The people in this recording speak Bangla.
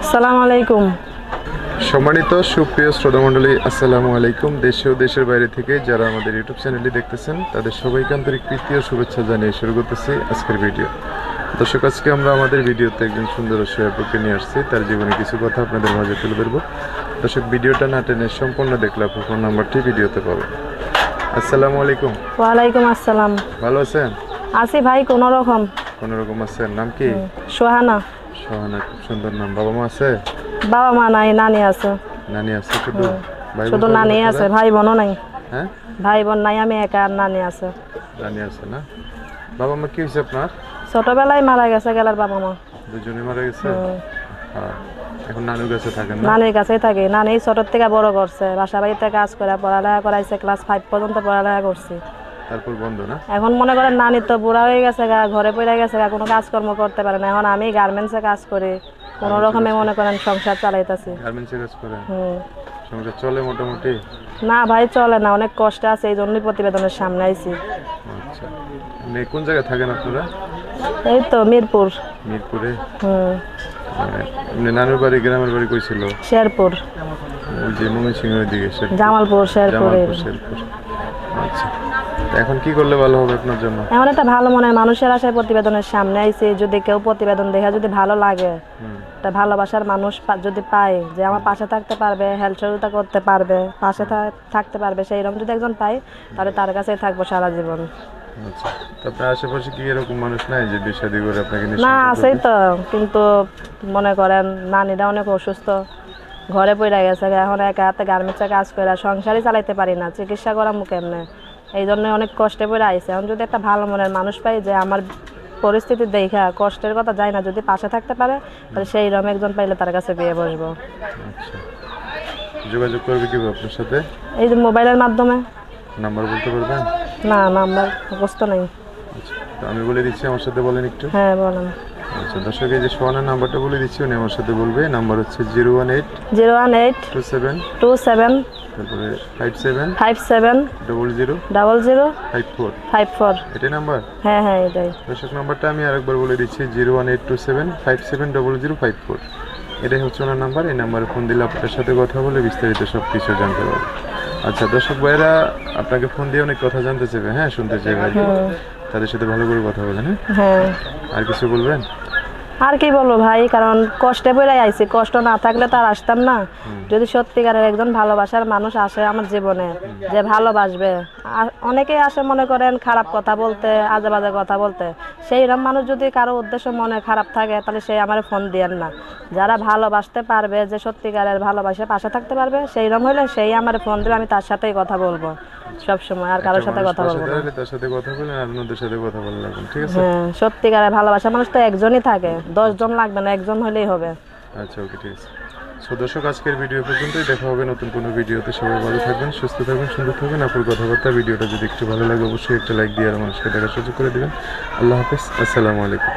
আসসালামু আলাইকুম। সম্মানিত সুপ্রিয় শ্রোতামণ্ডলী, আসসালামু আলাইকুম। দেশে ও দেশের বাইরে থেকে যারা আমাদের ইউটিউব চ্যানেলটি দেখতেছেন তাদের সবাইকে আন্তরিক প্রীতি ও শুভেচ্ছা জানিয়ে শুরু করতেছি আজকের ভিডিও। দর্শক, আজকে আমরা আমাদের ভিডিওতে একজন সুন্দর অসহায়কে নিয়ে আসছি, তার জীবনে কিছু কথা আপনাদের মাঝে তুলে ধরবো। দর্শক, ভিডিওটা না টেনে সম্পূর্ণ দেখলে আপনার ফোন নাম্বারটি ভিডিওতে পাবেন। আসসালামু আলাইকুম। ওয়ালাইকুম আসসালাম। ভালো আছেন? আছি ভাই, কোনো রকম। কোনো রকম আছেন? নাম কি? সোহানা। সোহানা, খুব সুন্দর নাম। বাবা মা আছে? বাবা মা নাই, নানি আছে। নানি আছে শুধু? শুধু নানি আছে, ভাই বোনও নাই। হ্যাঁ, ভাই বোন নাই, আমি একা, আর নানি আছে। নানি আছে না? বাবা মা কি হয়েছে আপনার? ছোটবেলায় মারা গেছে গেলার বাবা মা। দুজনে মারা গেছে? হ্যাঁ। এখন নানুর কাছে থাকেন না? নানির কাছেই থাকি। নানি ছোট থেকে বড় করছে, বাসা বাড়িতে কাজ করে পড়ালেখা করাইছে, ক্লাস 5 পর্যন্ত পড়ালেখা করছি। তারপর বন্ধ না? এখন মনে করেন নানি তো বুড়া হয়ে গেছে, ঘরে পড়ে গেছে, কোনো কাজকর্ম করতে পারে না। এখন আমি গার্মেন্টসে কাজ করি, কোনো রকমে মনে করেন সংসার চালাইতেছি। গার্মেন্টসে কাজ করেন? সংসার চলে মোটামুটি? না ভাই, চলে না, অনেক কষ্ট আছে, এই জন্যই প্রতিবেদনের সামনে আইছি। আচ্ছা, মানে কোন জায়গায় থাকেন আপনারা? এই তো মিরপুর। মিরপুরে? মানে নানুর বাড়ি, গ্রামের বাড়ি কই ছিল? শেরপুর। ওই যে ময়মনসিংহের দিকে? জামালপুর, শেরপুর। শেরপুর। আচ্ছা, এখন কি করলে ভালো হবে আপনার জন্য? এমন একটা ভালো মনের মানুষের আশায় প্রতিবেদনের সামনে আইছি। যদি কেউ প্রতিবেদন দেখে যদি ভালো লাগে, একটা ভালোবাসার মানুষ যদি পায়, যে আমার পাশে থাকতে পারবে, হেল্প সহযোগিতা করতে পারবে, পাশে থাকতে পারবে, সেই রকম যদি একজন পাই, তাহলে তার কাছেই থাকবো সারা জীবন। আচ্ছা, তো আপনার আশেপাশে কি এরকম মানুষ নাই যে বিয়ে শাদী করে আপনাকে নিয়ে? না, আছেই তো, কিন্তু মনে করেন নানিরা অনেক অসুস্থ, ঘরে পড়ে গেছে। এখন একা হাতে গার্মেন্টসে কাজ করে সংসারই চালাইতে পারি না, চিকিৎসা করা মুখে এমনি, এই জন্য অনেক কষ্টে পড়ে আইছে। এখন যদি একটা ভালো মনের মানুষ পাই, যে আমার পরিস্থিতি দেখা কষ্টের কথা যায় না, যদি পাশে থাকতে পারে, তাহলে সেই রকম একজন পাইলে তার কাছে বিয়ে বসবো। আচ্ছা, যোগাযোগ করবে কিভাবে আপনার সাথে? এই যে মোবাইলের মাধ্যমে। নাম্বার বলতে পারবেন? না, নাম্বার মুখস্থ নেই। আচ্ছা, তো আমি বলে দিচ্ছি, আমার সাথে বলেন একটু। হ্যাঁ, বলেন। আচ্ছা দর্শক, এই যে সোহানার নাম্বারটা বলে দিচ্ছি, উনি আমার সাথে বলবে। নাম্বার হচ্ছে 018 018 27 তারপরে 57 00 54। এটাই নাম্বার? হ্যাঁ হ্যাঁ, এটাই। দর্শক, নাম্বারটা আমি আরেকবার বলে দিচ্ছি, 01827 এটাই হচ্ছে ওনার নাম্বার। এই নাম্বারে ফোন দিলে আপনার সাথে কথা বলে বিস্তারিত সব কিছু জানতে পারবে। আচ্ছা দর্শক ভাইরা, আপনাকে ফোন দিয়ে অনেক কথা জানতে চাইবে, হ্যাঁ, শুনতে চাইবে, তাদের সাথে ভালো করে কথা বলেন। হ্যাঁ, আর কিছু বলবেন? আর কি বলবো ভাই, কারণ কষ্টে পড়ে আইছি, কষ্ট না থাকলে তো আর আসতাম না। যদি সত্যিকারের একজন ভালোবাসার মানুষ আসে আমার জীবনে, যে ভালোবাসবে, অনেকেই আসে মনে করেন খারাপ কথা বলতে, আজে বাজে কথা বলতে, সেই রকম মানুষ যদি কারো উদ্দেশ্য মনে খারাপ থাকে, তাহলে সেই আমার ফোন দিয়েন না। যারা ভালোবাসতে পারবে, যে সত্যিকারের ভালোবাসে পাশে থাকতে পারবে, সেই রকম হলে সেই আমার ফোন দিলে আমি তার সাথেই কথা বলবো সব সময়, আর কারোর সাথে কথা বলবো না। তার সাথে কথা বলেন আর অন্যদের সাথে কথা বললেন, ঠিক আছে? হ্যাঁ, সত্যিকারের ভালোবাসা মানুষ তো একজনই থাকে, 10 জন লাগবে না, একজন হলেই হবে। আচ্ছা, ওকে, ঠিক আছে। সো দর্শক, আজকের ভিডিও পর্যন্তই। দেখা হবে নতুন কোনো ভিডিওতে। সবাই ভালো থাকবেন, সুস্থ থাকবেন, সুন্দর থাকবেন। আপনার কথাবার্তা, ভিডিওটা যদি একটু ভালো লাগে অবশ্যই একটা লাইক দিয়ে আর মানুষকে দেখার সুযোগ করে দেবেন। আল্লাহ হাফেজ, আসসালামু আলাইকুম।